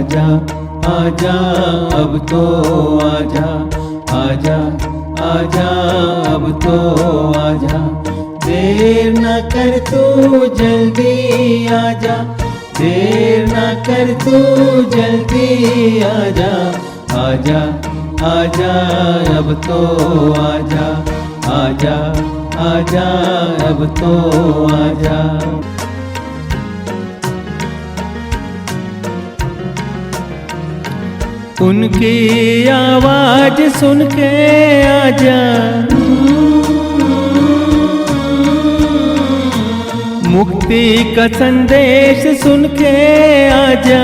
आजा आजा अब तो आजा, आजा आजा अब तो आजा, देर न कर तू जल्दी आजा, देर न कर तू जल्दी आजा, आजा आजा अब तो आजा, आजा आजा अब तो आजा। उनकी आवाज सुन के आजा, मुक्ति का संदेश सुन के आजा,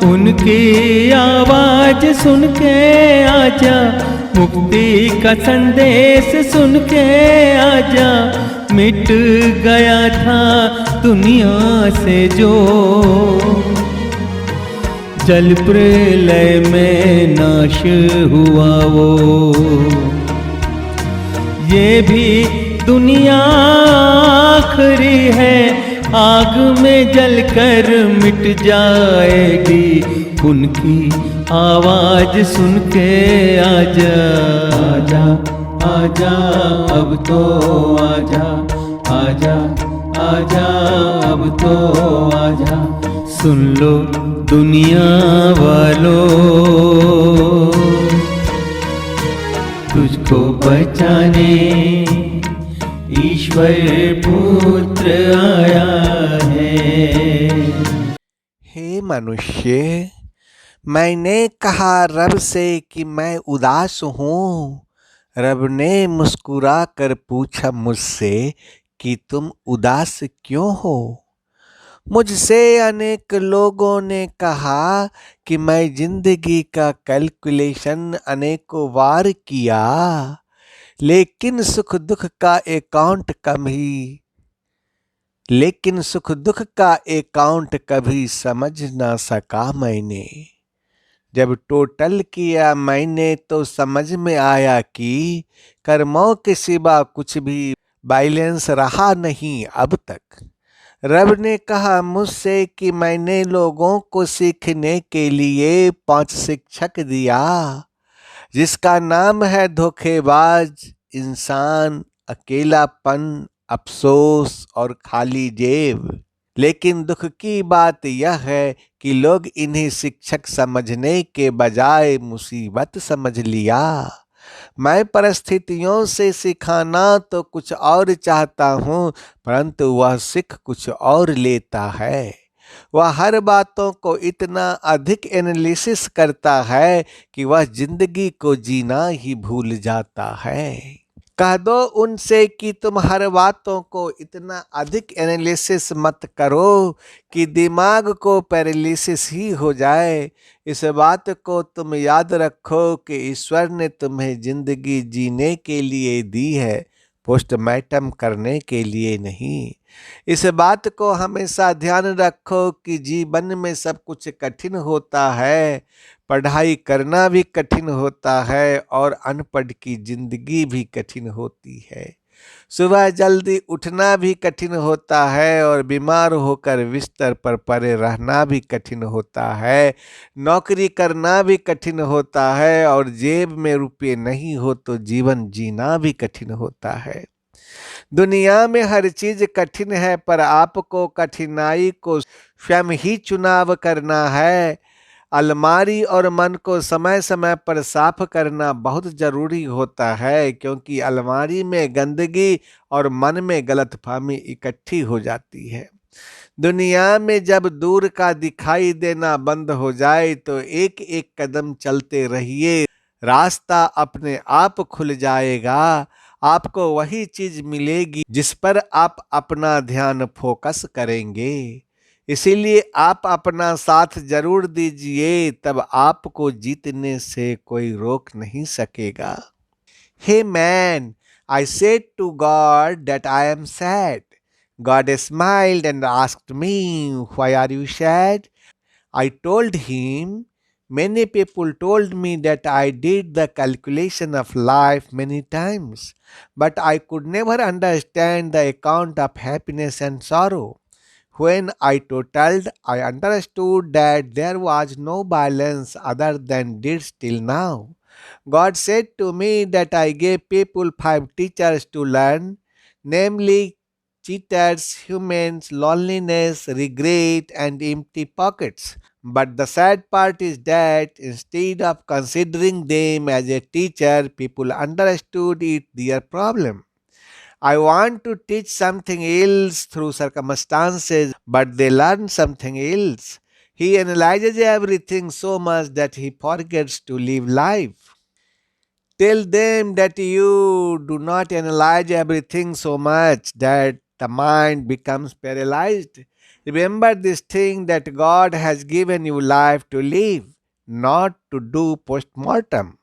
उनकी आवाज सुन के आजा, मुक्ति का संदेश सुन के आजा। मिट गया था दुनिया से जो जल प्रलय में नाश हुआ वो, ये भी दुनिया आखिरी है, आग में जलकर मिट जाएगी। उनकी आवाज सुन के आजा, आजा आजा अब तो आजा, आजा आजा अब तो आजा। सुन लो दुनिया वालों, तुझको बचाने ईश्वर पुत्र आया है। हे मनुष्य, मैंने कहा रब से कि मैं उदास हूँ। रब ने मुस्कुरा कर पूछा मुझसे कि तुम उदास क्यों हो। मुझसे अनेक लोगों ने कहा कि मैं जिंदगी का कैलकुलेशन अनेकों बार किया, लेकिन सुख दुख का अकाउंट कभी समझ ना सका मैंने। जब टोटल किया मैंने तो समझ में आया कि कर्मों के सिवा कुछ भी बैलेंस रहा नहीं अब तक। रब ने कहा मुझसे कि मैंने लोगों को सीखने के लिए 5 शिक्षक दिया, जिसका नाम है धोखेबाज इंसान, अकेलापन, अफसोस और खाली जेब। लेकिन दुख की बात यह है कि लोग इन्हें शिक्षक समझने के बजाय मुसीबत समझ लिया। मैं परिस्थितियों से सिखाना तो कुछ और चाहता हूँ, परंतु वह सीख कुछ और लेता है। वह हर बातों को इतना अधिक एनालिसिस करता है कि वह जिंदगी को जीना ही भूल जाता है। कह दो उनसे कि तुम हर बातों को इतना अधिक एनालिसिस मत करो कि दिमाग को पैरालिसिस ही हो जाए। इस बात को तुम याद रखो कि ईश्वर ने तुम्हें जिंदगी जीने के लिए दी है, पोस्टमार्टम करने के लिए नहीं। इस बात को हमेशा ध्यान रखो कि जीवन में सब कुछ कठिन होता है। पढ़ाई करना भी कठिन होता है और अनपढ़ की जिंदगी भी कठिन होती है। सुबह जल्दी उठना भी कठिन होता है और बीमार होकर बिस्तर पर पड़े रहना भी कठिन होता है। नौकरी करना भी कठिन होता है और जेब में रुपये नहीं हो तो जीवन जीना भी कठिन होता है। दुनिया में हर चीज कठिन है, पर आपको कठिनाई को स्वयं ही चुनाव करना है। अलमारी और मन को समय समय पर साफ करना बहुत जरूरी होता है, क्योंकि अलमारी में गंदगी और मन में गलतफहमी इकट्ठी हो जाती है। दुनिया में जब दूर का दिखाई देना बंद हो जाए तो एक एक कदम चलते रहिए, रास्ता अपने आप खुल जाएगा। आपको वही चीज मिलेगी जिस पर आप अपना ध्यान फोकस करेंगे। इसीलिए आप अपना साथ जरूर दीजिए, तब आपको जीतने से कोई रोक नहीं सकेगा। Hey man, I said to God that I am sad. God smiled and asked me, why are you sad? I told him, many people told me that I did the calculation of life many times, but I could never understand the account of happiness and sorrow. When I totaled, I understood that there was no balance other than deeds till now. God said to me that I gave people 5 teachers to learn, namely cheaters, humans, loneliness, regret, and empty pockets. But the sad part is that instead of considering them as a teacher, people understood it their problem. I want to teach something else through circumstances, but they learn something else. He analyzes everything so much that he forgets to live life. Tell them that you do not analyze everything so much that the mind becomes paralyzed. Remember this thing that God has given you life to live, not to do post mortem.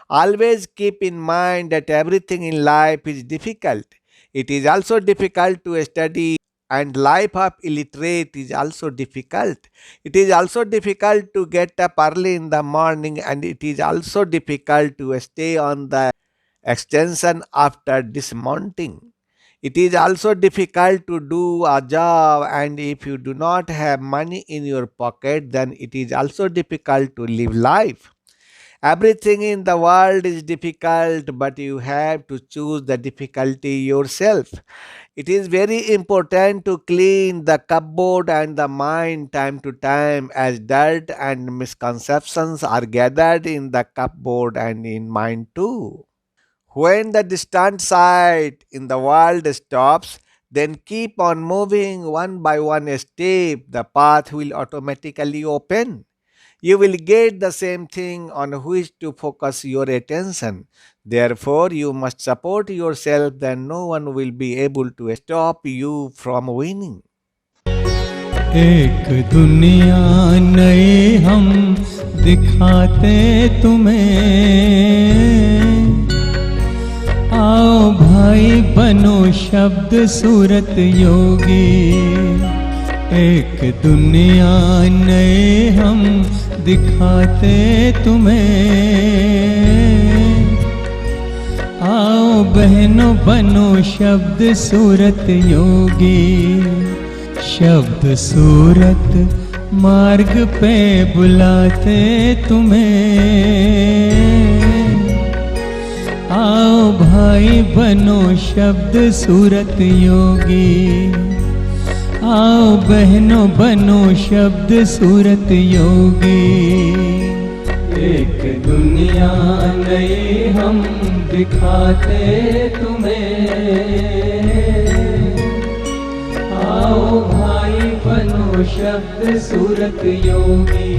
Always keep in mind that everything in life is difficult. It is also difficult to study, and life of illiterate is also difficult. It is also difficult to get up early in the morning, and it is also difficult to stay on the extension after dismounting. It is also difficult to do a job, and if you do not have money in your pocket, then it is also difficult to live life. Everything in the world is difficult, but you have to choose the difficulty yourself. It is very important to clean the cupboard and the mind time to time, as dirt and misconceptions are gathered in the cupboard and in mind too. When the distant sight in the world stops, then keep on moving one by one step, the path will automatically open. You will get the same thing on which to focus your attention. Therefore, you must support yourself, then no one will be able to stop you from winning. एक दुनिया नई हम दिखाते तुम्हें, आओ भाई बनो शब्द सूरत योगी। एक दुनिया नई हम दिखाते तुम्हें, आओ बहनों बनो शब्द सूरत योगी। शब्द सूरत मार्ग पे बुलाते तुम्हें, आओ भाई बनो शब्द सूरत योगी। आओ बहनों बनो शब्द सूरत योगी। एक दुनिया नई हम दिखाते तुम्हें, आओ भाई बनो शब्द सूरत योगी।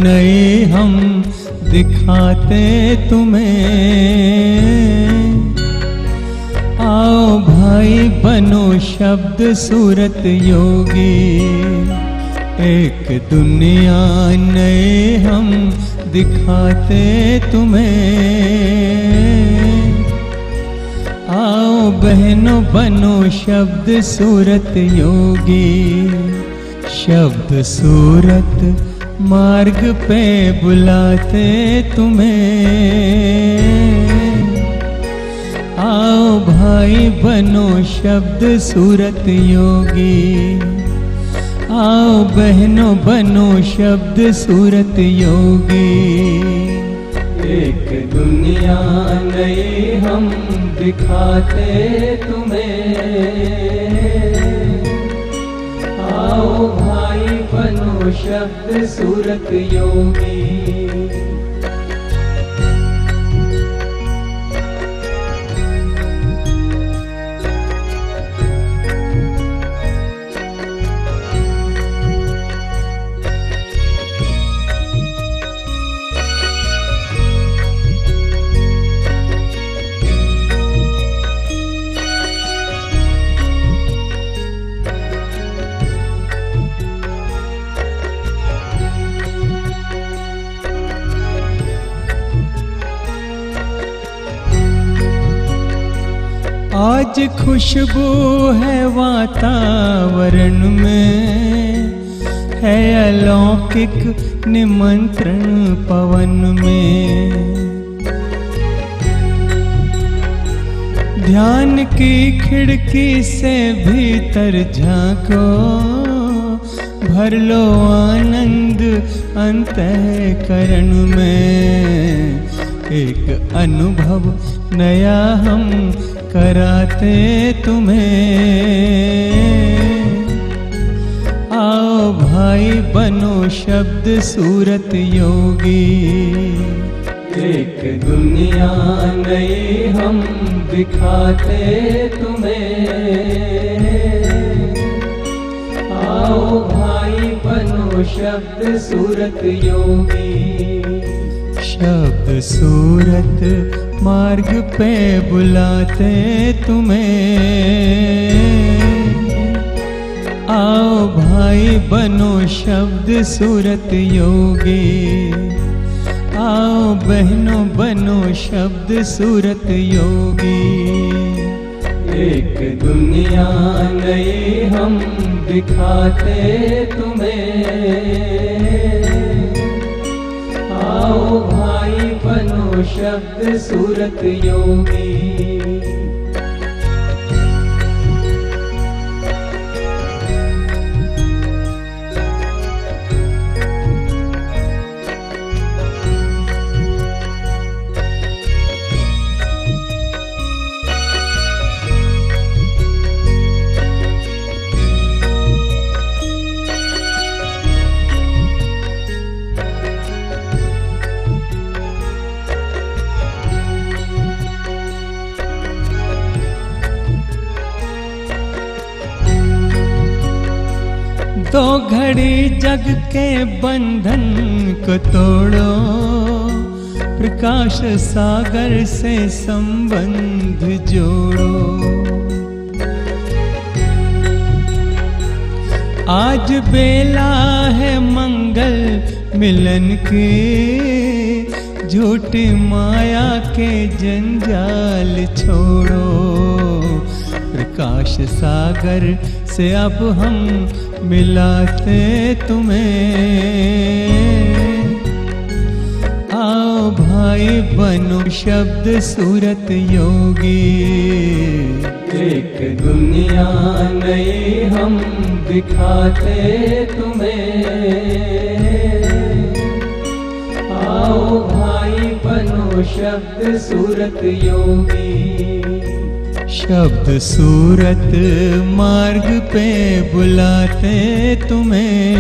नए हम दिखाते तुम्हें, आओ भाई बनो शब्द सूरत योगी। एक दुनिया नए हम दिखाते तुम्हें, आओ बहनों बनो शब्द सूरत योगी। शब्द सूरत मार्ग पे बुलाते तुम्हें, आओ भाई बनो शब्द सूरत योगी। आओ बहनों बनो शब्द सूरत योगी। एक दुनिया नई हम दिखाते तुम्हें, आओ भाई बनो शब्द सूरत योगी। आज खुशबू है वातावरण में, है अलौकिक निमंत्रण पवन में। ध्यान की खिड़की से भीतर झांको, भर लो आनंद अंतःकरण में। एक अनुभव नया हम कराते तुम्हें। आओ भाई बनो शब्द सूरत योगी, एक दुनिया नई हम दिखाते तुम्हें। आओ भाई बनो शब्द सूरत योगी, शब्द सूरत मार्ग पे बुलाते तुम्हें। आओ भाई बनो शब्द सूरत योगी, आओ बहनों बनो शब्द सूरत योगी। एक दुनिया नई हम दिखाते तुम्हें। आओ भाई बनो शब्द सूरत योगी। तो घड़ी जग के बंधन को तोड़ो, प्रकाश सागर से संबंध जोड़ो। आज बेला है मंगल मिलन की, झूठी माया के जंजाल छोड़ो। प्रकाश सागर से अब हम मिलाते तुम्हें। आओ भाई बनो शब्द सूरत योगी, एक दुनिया नई हम दिखाते तुम्हें। आओ भाई बनो शब्द सूरत योगी, शब्द सूरत मार्ग पे बुलाते तुम्हें।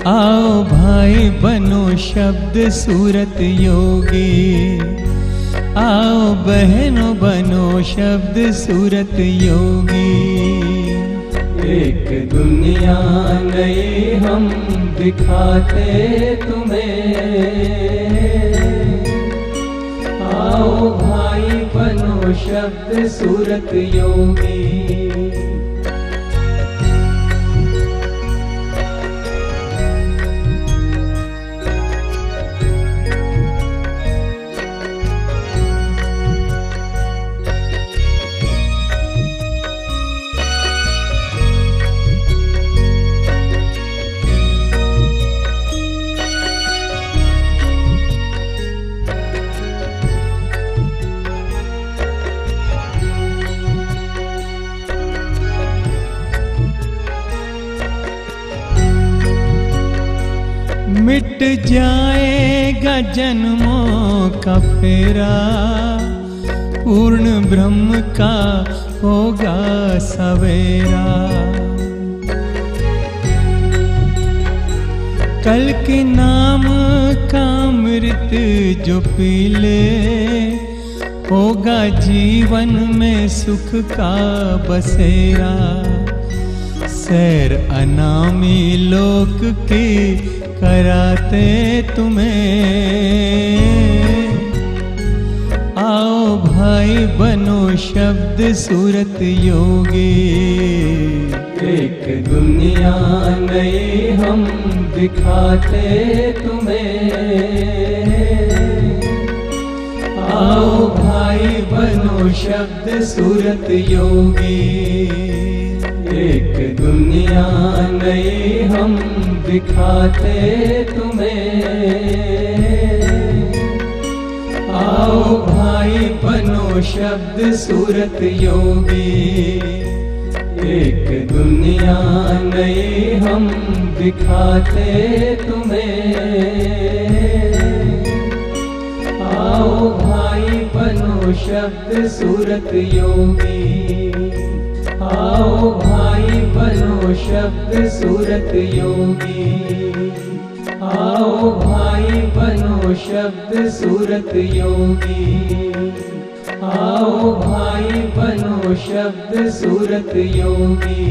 आओ भाई बनो शब्द सूरत योगी, आओ बहनों बनो शब्द सूरत योगी। एक दुनिया नई हम दिखाते तुम्हें। आओ भाई बनो शब्द सूरत योगी। मिट जाएगा जन्मों का फेरा, पूर्ण ब्रह्म का होगा सवेरा। कल के नाम का अमृत जो पी ले, होगा जीवन में सुख का बसेरा। सैर अनामी लोक की कराते तुम्हें। आओ भाई बनो शब्द सूरत योगी, एक दुनिया नई हम दिखाते तुम्हें। आओ भाई बनो शब्द सूरत योगी, एक दुनिया नई हम दिखाते तुम्हें। आओ भाई बनो शब्द सूरत योगी, एक दुनिया नई हम दिखाते तुम्हें। आओ भाई बनो शब्द सूरत योगी, आओ भाई बनो शब्द सूरत योगी, आओ भाई बनो शब्द सूरत योगी, आओ भाई बनो शब्द सूरत योगी।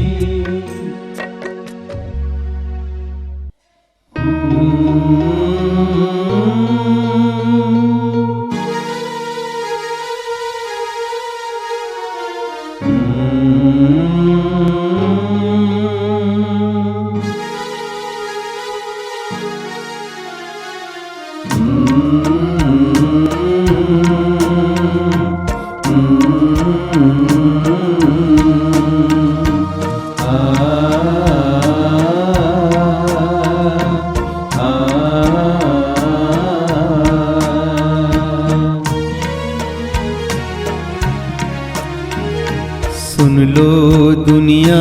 सुन लो दुनिया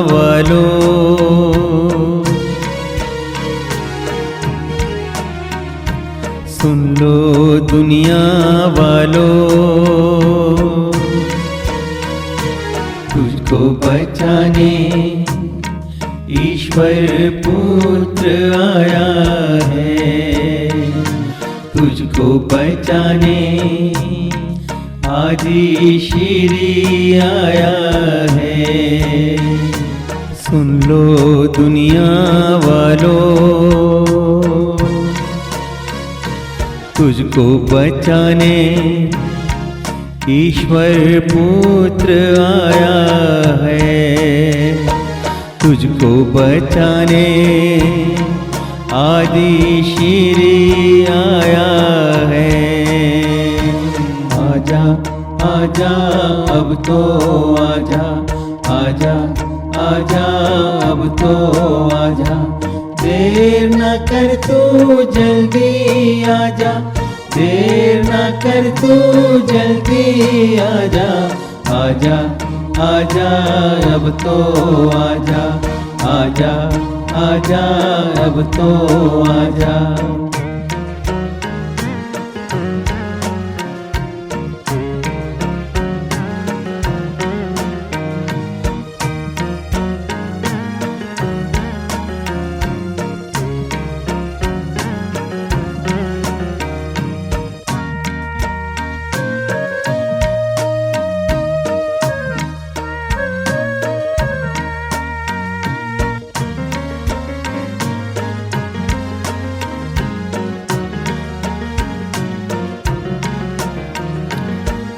वालों, सुन लो दुनिया वालों, तुझको बचाने ईश्वर पुत्र आया है, तुझको बचाने आदि श्री आया है। सुन लो दुनिया वालों, तुझको बचाने ईश्वर पुत्र आया है, तुझको बचाने आदि श्री आया है। आजा आजा अब तो आजा, आजा आजा अब तो आजा, देर न कर तू जल्दी आजा, देर न कर तू जल्दी आजा, आजा आजा अब तो आजा, आजा आजा अब तो आजा।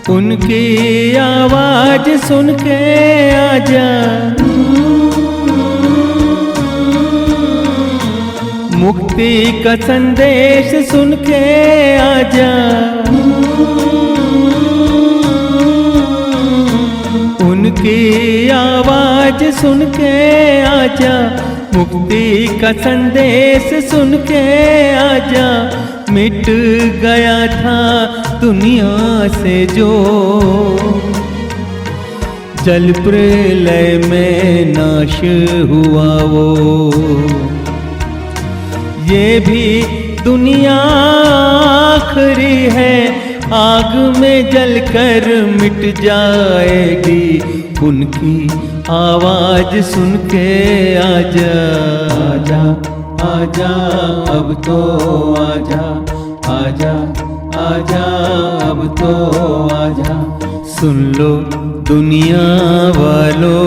उनकी आवाज सुन के आजा, मुक्ति का संदेश सुन के आजा, उनकी आवाज सुन के आजा, मुक्ति का संदेश सुन के आजा। मिट गया था दुनिया से जो जल प्रलय में नाश हुआ वो, ये भी दुनिया आखिरी है, आग में जलकर मिट जाएगी। उनकी आवाज सुन के आजा, आजा आजा अब तो आजा, आजा आजा अब तो आजा। सुन लो दुनिया वालों,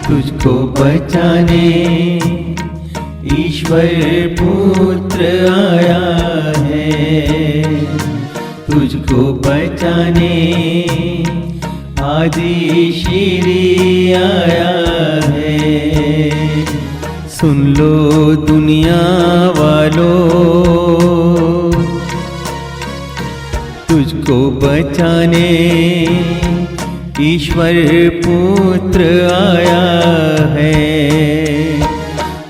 तुझको बचाने ईश्वर पुत्र आया है, तुझको बचाने आदि श्री आया है। सुन लो दुनिया वालों, तुझको बचाने ईश्वर पुत्र आया है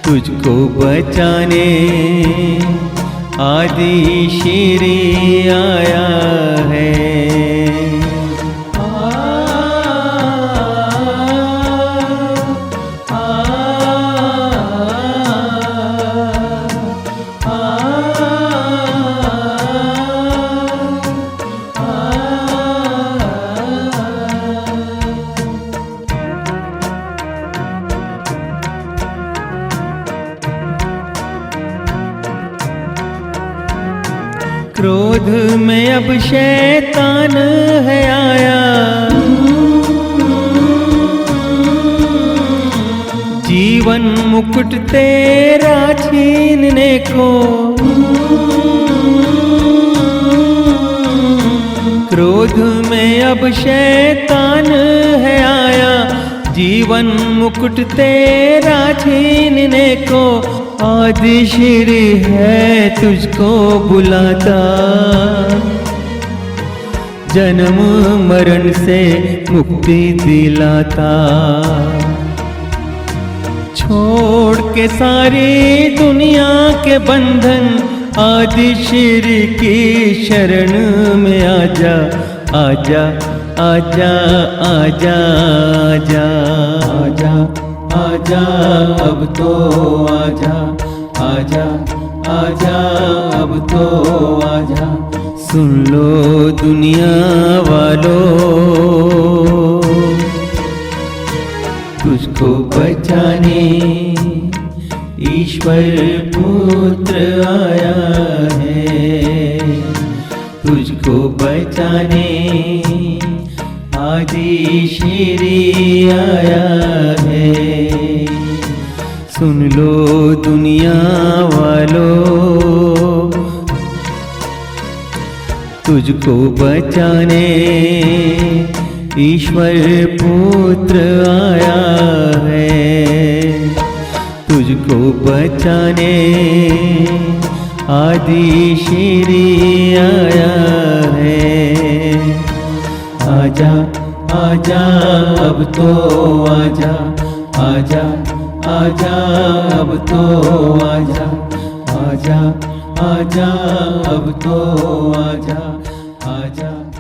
तुझको बचाने, आदि श्री आया है। क्रोध में अब शैतान है आया, जीवन मुकुट तेरा छीनने को। क्रोध में अब शैतान है आया, जीवन मुकुट तेरा छीनने को। आदि श्री है तुझको बुलाता, जन्म मरण से मुक्ति दिलाता। छोड़ के सारी दुनिया के बंधन, आदि श्री की शरण में आजा, आजा आजा आजा आजा आजा आजा, अब तो आजा आजा आजा, अब तो आजा। सुन लो दुनिया वालों, तुझको बचाने ईश्वर पुत्र आया है, तुझको बचाने आदि श्री आया है। सुन लो दुनिया वालों, तुझको बचाने ईश्वर पुत्र आया है, तुझको बचाने आदि श्री आया है। आजा आजा अब तो आजा, आजा आजा अब तो आजा, आजा आजा अब तो आजा, आजा।